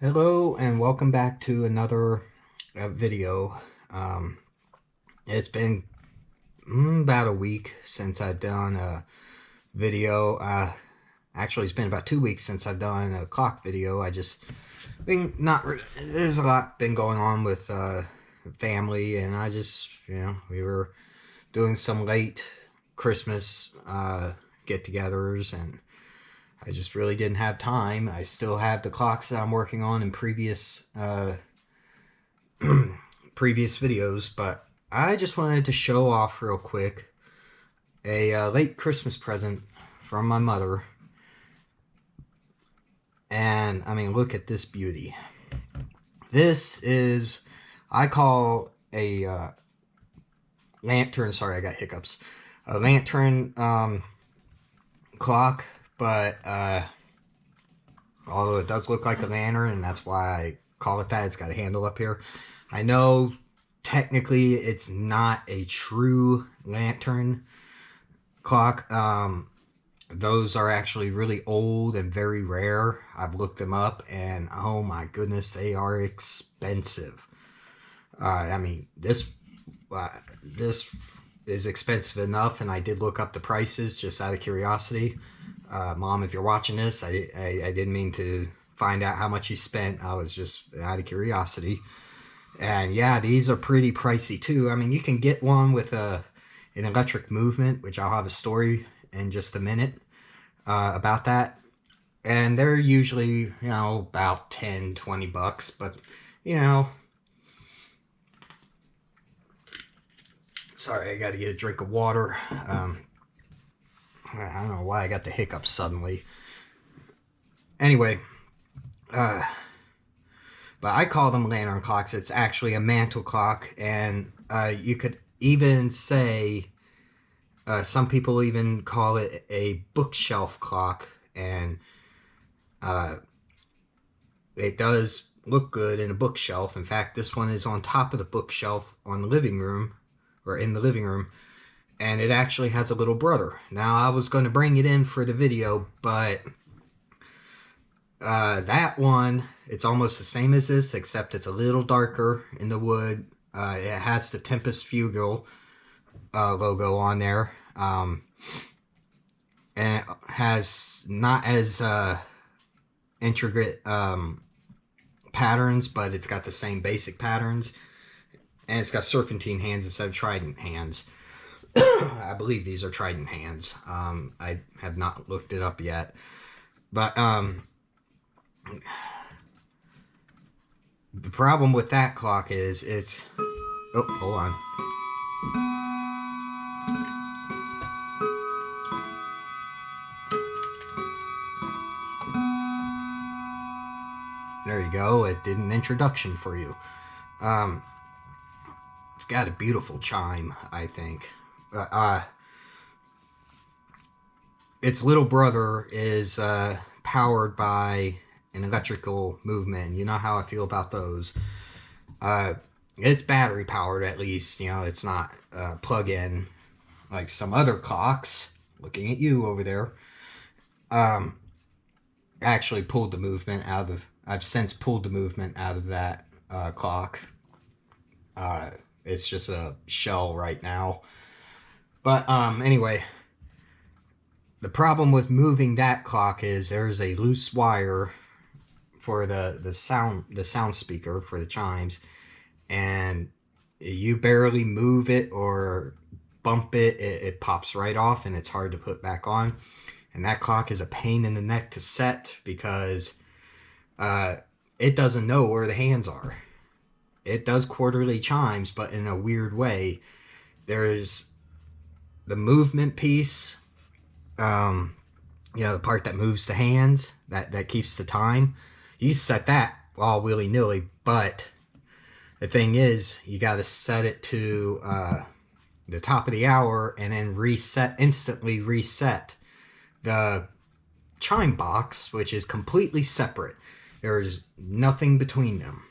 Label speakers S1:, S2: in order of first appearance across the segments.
S1: Hello and welcome back to another video. It's been about a week since I've done a video. Actually, it's been about 2 weeks since I've done a clock video. I just been there's a lot been going on with family, and I just we were doing some late Christmas get-togethers, and I just really didn't have time. I still have the clocks that I'm working on in previous previous videos, but I just wanted to show off real quick a late Christmas present from my mother. And I mean, look at this beauty. This is, I call a lantern. Sorry, I got hiccups. A lantern clock. But although it does look like a lantern, and that's why I call it that, it's got a handle up here. I know technically it's not a true lantern clock. Those are actually really old and very rare. I've looked them up, and oh my goodness, they are expensive. I mean, this is expensive enough, and I did look up the prices just out of curiosity. Mom, if you're watching this, I didn't mean to find out how much you spent. I was just out of curiosity. And yeah, these are pretty pricey too. I mean, you can get one with an electric movement, which I'll have a story in just a minute about that. And they're usually, about 10, 20 bucks. But, sorry, I got to get a drink of water. I don't know why I got the hiccups suddenly. Anyway, but I call them lantern clocks. It's actually a mantle clock, and you could even say, some people even call it a bookshelf clock, and it does look good in a bookshelf. In fact, this one is on top of the bookshelf on the living room, or in the living room. And it actually has a little brother. Now, I was going to bring it in for the video, but that one, it's almost the same as this, except it's a little darker in the wood. It has the Tempest Fugal logo on there. And it has not as intricate patterns, but it's got the same basic patterns. And it's got serpentine hands instead of trident hands. I believe these are trident hands. I have not looked it up yet. But the problem with that clock is it's... Oh, hold on. There you go. It did an introduction for you. It's got a beautiful chime, I think. Its little brother is powered by an electrical movement. You know how I feel about those. It's battery powered, at least. It's not plug-in like some other clocks. Looking at you over there. Actually pulled the movement out of... I've since pulled the movement out of that clock. It's just a shell right now. But anyway, the problem with moving that clock is there's a loose wire for the sound speaker for the chimes, and you barely move it or bump it, it pops right off, and it's hard to put back on. And that clock is a pain in the neck to set because it doesn't know where the hands are. It does quarterly chimes, but in a weird way. There's the movement piece, the part that moves the hands, that keeps the time. You set that all willy-nilly, but the thing is, you got to set it to the top of the hour and then instantly reset the chime box, which is completely separate. There's nothing between them.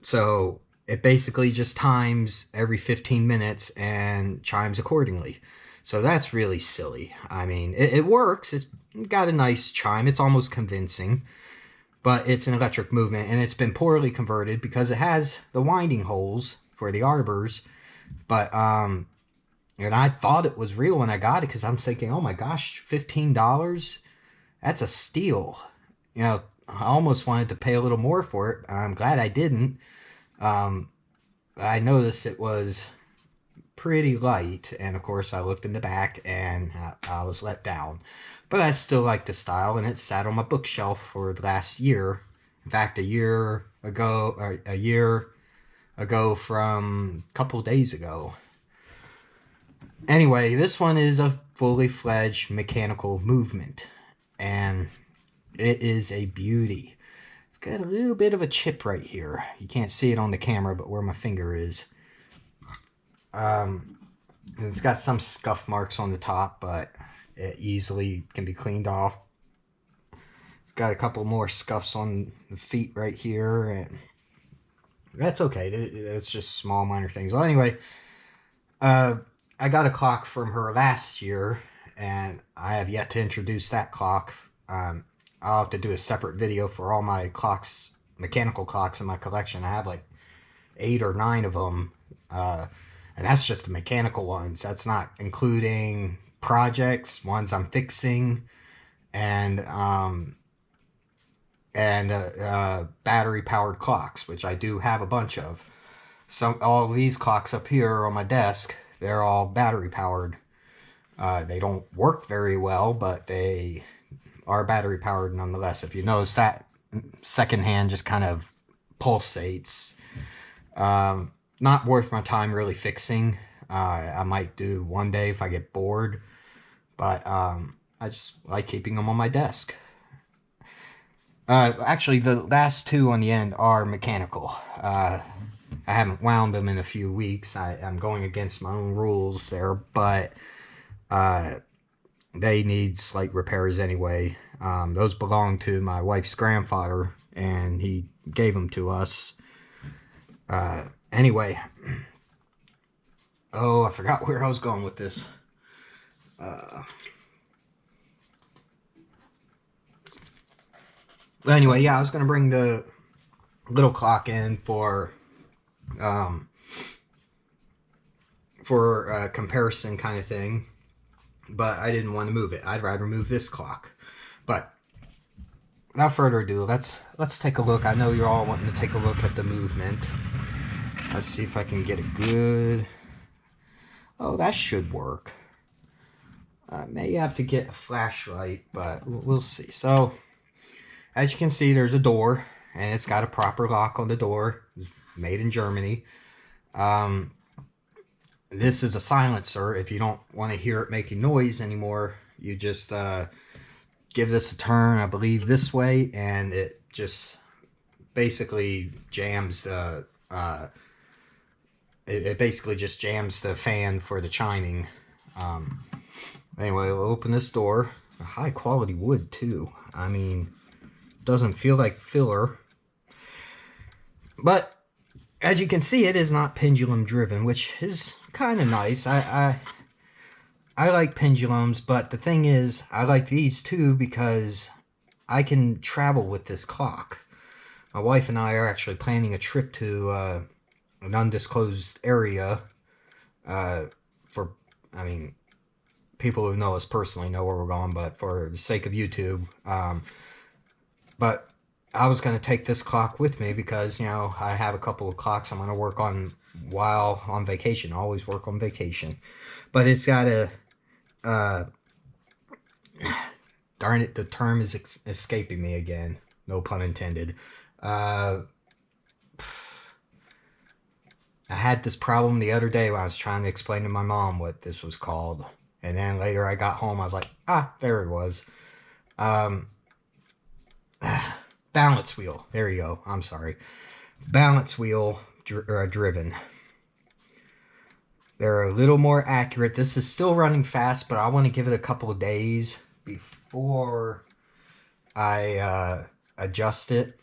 S1: So it basically just times every 15 minutes and chimes accordingly. So that's really silly. I mean, it works. It's got a nice chime. It's almost convincing. but it's an electric movement, and it's been poorly converted because it has the winding holes for the arbors. But and I thought it was real when I got it because I'm thinking, oh my gosh, $15, that's a steal. You know, I almost wanted to pay a little more for it. I'm glad I didn't. I noticed it was pretty light, and of course I looked in the back and I was let down. But I still like the style, and it sat on my bookshelf for the last year. In fact, a year ago from a couple days ago. Anyway, this one is a fully fledged mechanical movement, and it is a beauty. It's got a little bit of a chip right here. You can't see it on the camera, but where my finger is. It's got some scuff marks on the top, but it easily can be cleaned off. It's got a couple more scuffs on the feet right here, and that's okay. It's just small minor things. Well, anyway, I got a clock from her last year, and I have yet to introduce that clock. I'll have to do a separate video for all my clocks, mechanical clocks in my collection. I have like 8 or 9 of them, and that's just the mechanical ones. That's not including projects, ones I'm fixing, and battery powered clocks, which I do have a bunch of. All these clocks up here on my desk, they're all battery powered. They don't work very well, but they are battery powered nonetheless. If you notice, that second hand just kind of pulsates. Not worth my time really fixing. I might do one day if I get bored, but I just like keeping them on my desk. Actually, the last 2 on the end are mechanical. I haven't wound them in a few weeks. I'm going against my own rules there, but they need slight repairs anyway. Those belong to my wife's grandfather, and he gave them to us. Anyway. Oh, I forgot where I was going with this. Anyway, yeah, I was going to bring the little clock in for a comparison kind of thing, but I didn't want to move it. I'd rather move this clock. But without further ado, let's take a look. I know you're all wanting to take a look at the movement. Let's see if I can get it good. Oh, that should work. I may have to get a flashlight, but we'll see. So, as you can see, there's a door, and it's got a proper lock on the door. It's made in Germany. This is a silencer. If you don't want to hear it making noise anymore, you just give this a turn, I believe, this way, and it just basically jams the... It basically just jams the fan for the chiming. Anyway, we'll open this door. High quality wood, too. I mean, doesn't feel like filler. But, as you can see, it is not pendulum driven, which is kind of nice. I like pendulums, but the thing is, I like these too because I can travel with this clock. My wife and I are actually planning a trip to an undisclosed area. I mean, people who know us personally know where we're going, but for the sake of YouTube. But I was going to take this clock with me because, you know, I have a couple of clocks I'm going to work on while on vacation. I always work on vacation. But it's got a... darn it, the term is escaping me again. No pun intended. I had this problem the other day when I was trying to explain to my mom what this was called. And then later I got home, I was like, there it was. Balance wheel. There you go. I'm sorry. Balance wheel driven. They're a little more accurate. This is still running fast, but I want to give it a couple of days before I adjust it.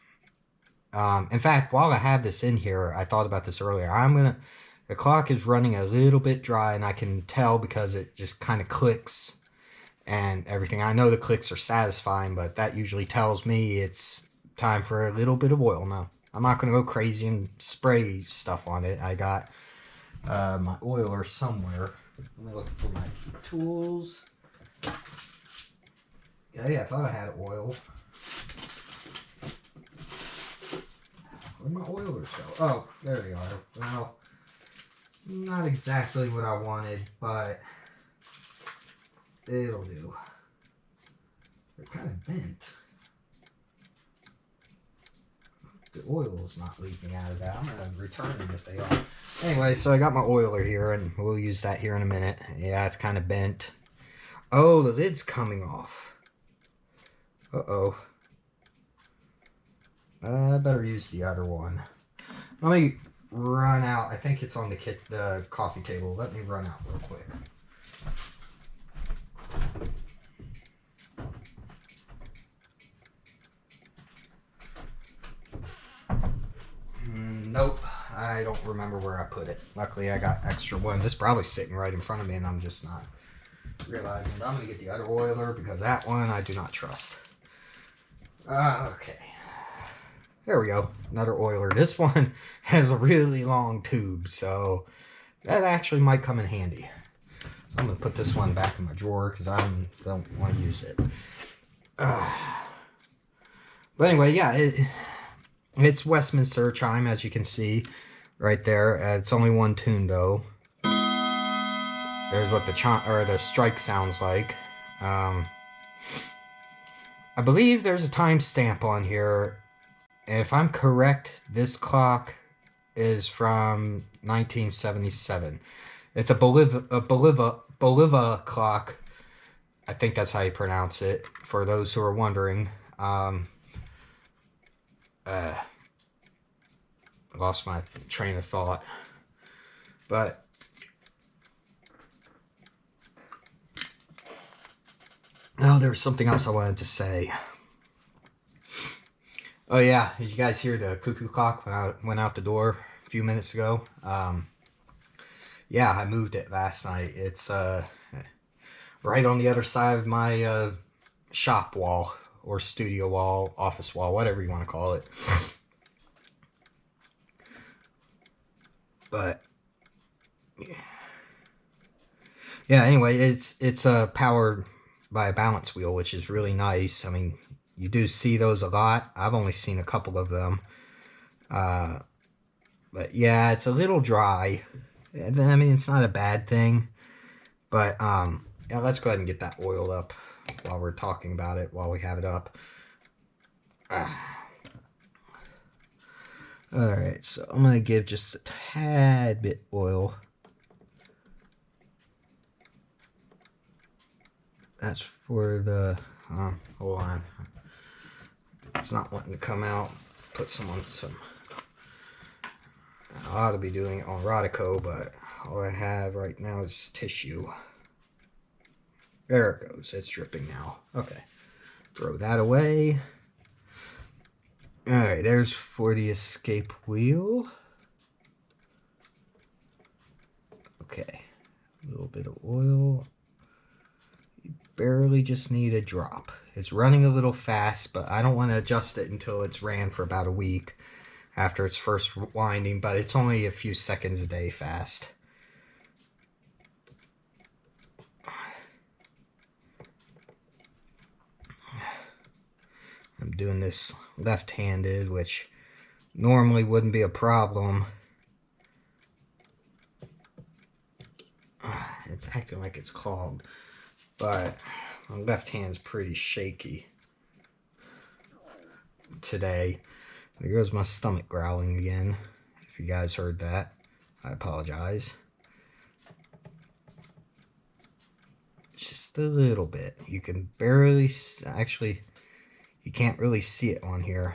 S1: In fact, while I have this in here, I thought about this earlier. The clock is running a little bit dry, and I can tell because it just kind of clicks and everything. I know the clicks are satisfying, but that usually tells me it's time for a little bit of oil now. I'm not going to go crazy and spray stuff on it. I got my oiler somewhere. Let me look for my tools. Yeah, I thought I had oil. Where'd my oilers go? Oh, there they are. Well, not exactly what I wanted, but it'll do. They're kind of bent. The oil is not leaking out of that. I'm going to return them if they are. Anyway, so I got my oiler here, and we'll use that here in a minute. Yeah, it's kind of bent. Oh, the lid's coming off. Uh-oh. I better use the other one. Let me run out. I think it's on the coffee table. Let me run out real quick. Nope, I don't remember where I put it. Luckily, I got extra ones. It's probably sitting right in front of me, and I'm just not realizing. But I'm going to get the other oiler because that one I do not trust. Okay. There we go. Another oiler. This one has a really long tube, so that actually might come in handy. So I'm going to put this one back in my drawer because I don't want to use it. But anyway, yeah, it's Westminster chime, as you can see right there. It's only one tune, though. There's what the strike sounds like. I believe there's a timestamp on here. And if I'm correct, this clock is from 1977. It's a Bulova clock. I think that's how you pronounce it, for those who are wondering. I lost my train of thought. But oh, there was something else I wanted to say. Oh yeah, did you guys hear the cuckoo clock when I went out the door a few minutes ago? Yeah, I moved it last night. It's right on the other side of my shop wall, or studio wall, office wall, whatever you want to call it. But yeah, anyway, it's powered by a balance wheel, which is really nice. I mean, you do see those a lot. I've only seen a couple of them. But yeah, it's a little dry. I mean, it's not a bad thing. But yeah, let's go ahead and get that oil up while we're talking about it, while we have it up. Alright, so I'm going to give just a tad bit oil. That's for the, hold on. It's not wanting to come out. Put some on some. I ought to be doing it on Rodico, but all I have right now is tissue. There it goes. It's dripping now. Okay. Throw that away. Alright, there's for the escape wheel. Okay. A little bit of oil. You barely just need a drop. It's running a little fast, but I don't want to adjust it until it's ran for about a week after its first winding, but it's only a few seconds a day fast. I'm doing this left-handed, which normally wouldn't be a problem. It's acting like it's clogged, but my left hand's pretty shaky today. There goes my stomach growling again. If you guys heard that, I apologize. Just a little bit. You can barely, actually, you can't really see it on here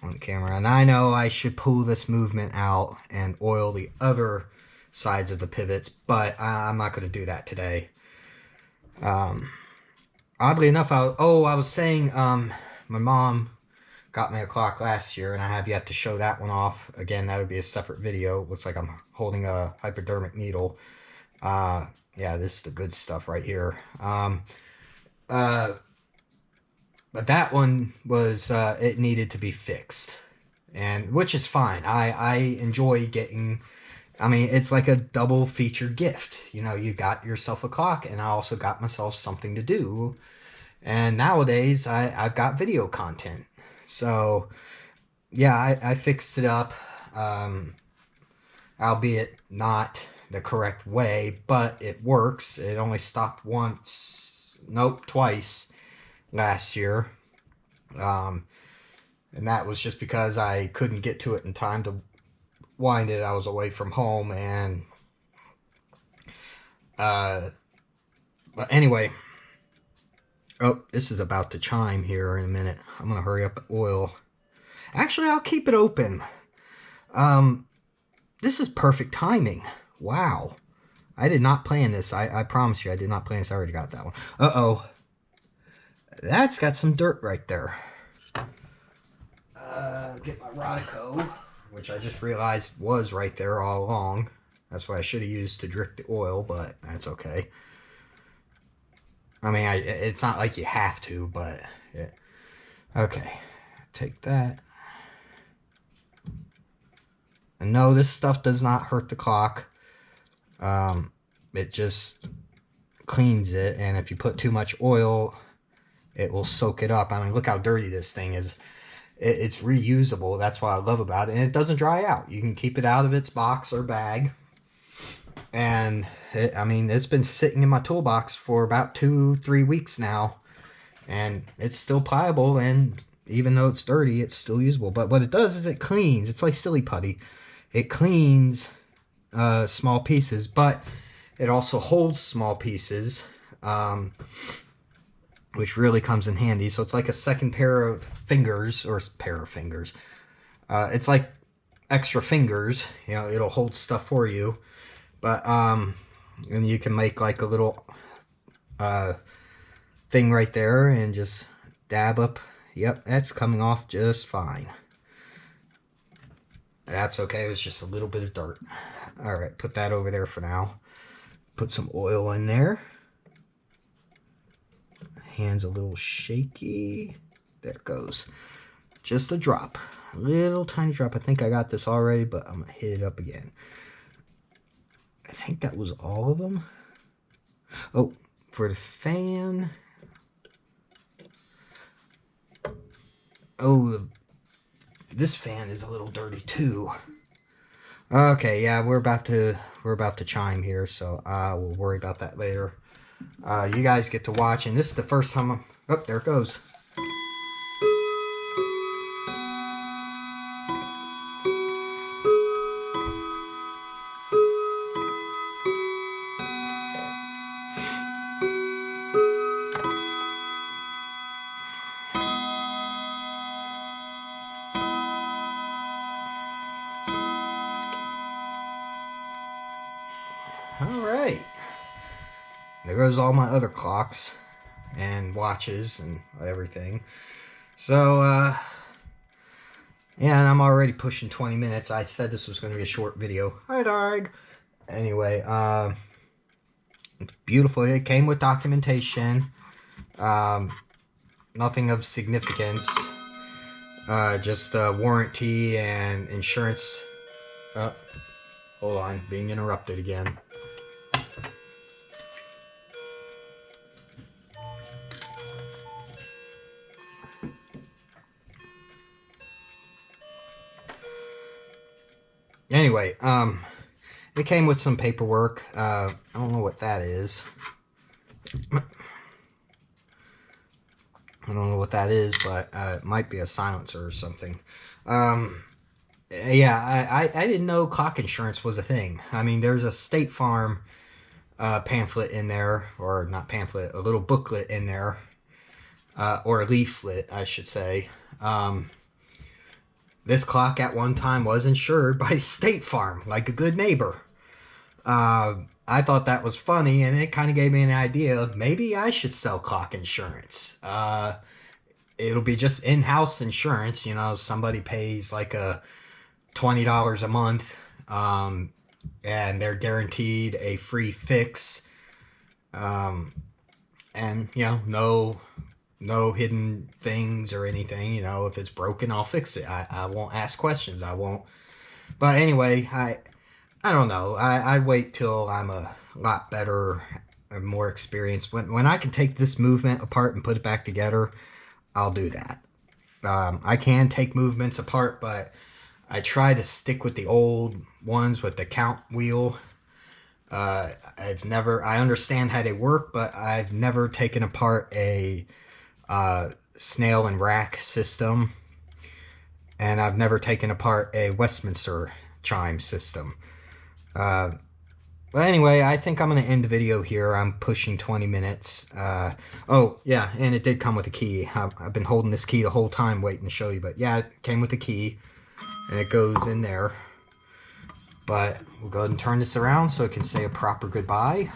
S1: on camera. And I know I should pull this movement out and oil the other sides of the pivots, but I'm not going to do that today. Oddly enough, I was saying, my mom got me a clock last year, and I have yet to show that one off. Again, that would be a separate video. Looks like I'm holding a hypodermic needle. Yeah, this is the good stuff right here. But that one was, it needed to be fixed. And which is fine. I enjoy getting, I mean, it's like a double feature gift. You know, you got yourself a clock, and I also got myself something to do. And nowadays, I've got video content. So, yeah, I fixed it up, um, albeit not the correct way, but it works. It only stopped once, nope, twice last year. Um, and that was just because I couldn't get to it in time to wind it. I was away from home, and but anyway, oh, this is about to chime here in a minute. I'm gonna hurry up the oil. Actually, I'll keep it open. Um, this is perfect timing. Wow. I did not plan this. I promise you, I did not plan this. I already got that one. Uh-oh. That's got some dirt right there. Get my Rodico, which I just realized was right there all along. That's what I should have used to drip the oil, but that's okay. I mean, it's not like you have to, but... Yeah. Okay. Take that. And no, this stuff does not hurt the clock. It just cleans it, and if you put too much oil, it will soak it up. I mean, look how dirty this thing is. It's reusable. That's what I love about it. And it doesn't dry out. You can keep it out of its box or bag. And, I mean, it's been sitting in my toolbox for about 2-3 weeks now. And it's still pliable, and even though it's dirty, it's still usable. But what it does is it cleans. It's like silly putty. It cleans small pieces, but it also holds small pieces, which really comes in handy. So it's like a second pair of fingers, or pair of fingers. It's like extra fingers. You know, it'll hold stuff for you. But, and you can make like a little thing right there and just dab up. Yep, that's coming off just fine. That's okay. It was just a little bit of dirt. All right, put that over there for now. Put some oil in there. Hand's a little shaky. There it goes. Just a drop. A little tiny drop. I think I got this already, but I'm going to hit it up again. I think that was all of them. Oh, for the fan. Oh, this fan is a little dirty too. Okay, yeah, we're about to chime here, so we'll worry about that later. You guys get to watch, and this is the first time I'm... Oh, there it goes. Alright. There goes all my other clocks and watches and everything. So, yeah, and I'm already pushing 20 minutes. I said this was going to be a short video. I died. Anyway, it's beautiful. It came with documentation. Nothing of significance. Just warranty and insurance. Oh, hold on. Being interrupted again. Anyway, it came with some paperwork. I don't know what that is. I don't know what that is, but it might be a silencer or something. Yeah, I didn't know clock insurance was a thing. I mean, there's a State Farm pamphlet in there, or not pamphlet, a little booklet in there, or a leaflet, I should say. This clock at one time was insured by State Farm, like a good neighbor. I thought that was funny, and it kind of gave me an idea of maybe I should sell clock insurance. It'll be just in-house insurance, you know, somebody pays like a $20 a month, and they're guaranteed a free fix, and, you know, no hidden things or anything. You know, if it's broken, I'll fix it. I won't ask questions. I won't. But anyway, I don't know. I wait till I'm a lot better and more experienced. When I can take this movement apart and put it back together, I'll do that. I can take movements apart, but I try to stick with the old ones with the count wheel. I understand how they work, but I've never taken apart a snail and rack system, and I've never taken apart a Westminster chime system. But anyway, I think I'm going to end the video here. I'm pushing 20 minutes. Oh, yeah, and it did come with a key. I've been holding this key the whole time waiting to show you, but yeah, it came with a key, and it goes in there. But we'll go ahead and turn this around so it can say a proper goodbye.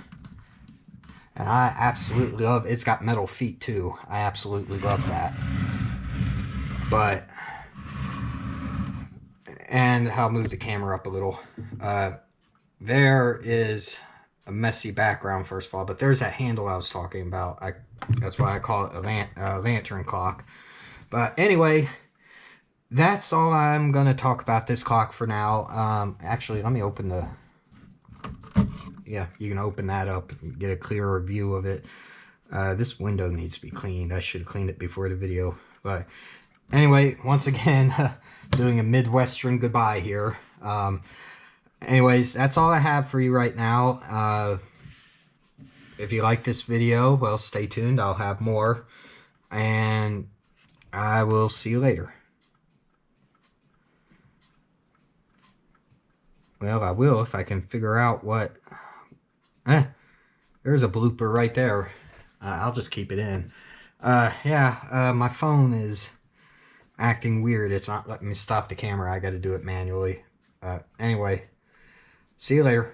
S1: And I absolutely love, it's got metal feet too. I absolutely love that. But, and I'll move the camera up a little. There is a messy background, first of all, but there's that handle I was talking about. That's why I call it a lantern clock. But anyway, that's all I'm going to talk about this clock for now. Actually, let me open the... Yeah, you can open that up and get a clearer view of it. This window needs to be cleaned. I should have cleaned it before the video. But anyway, once again, doing a Midwestern goodbye here. Anyways, that's all I have for you right now. If you like this video, well, stay tuned. I'll have more. And I will see you later. Well, I will if I can figure out what... there's a blooper right there. I'll just keep it in. My phone is acting weird. It's not letting me stop the camera. I got to do it manually. Anyway, see you later.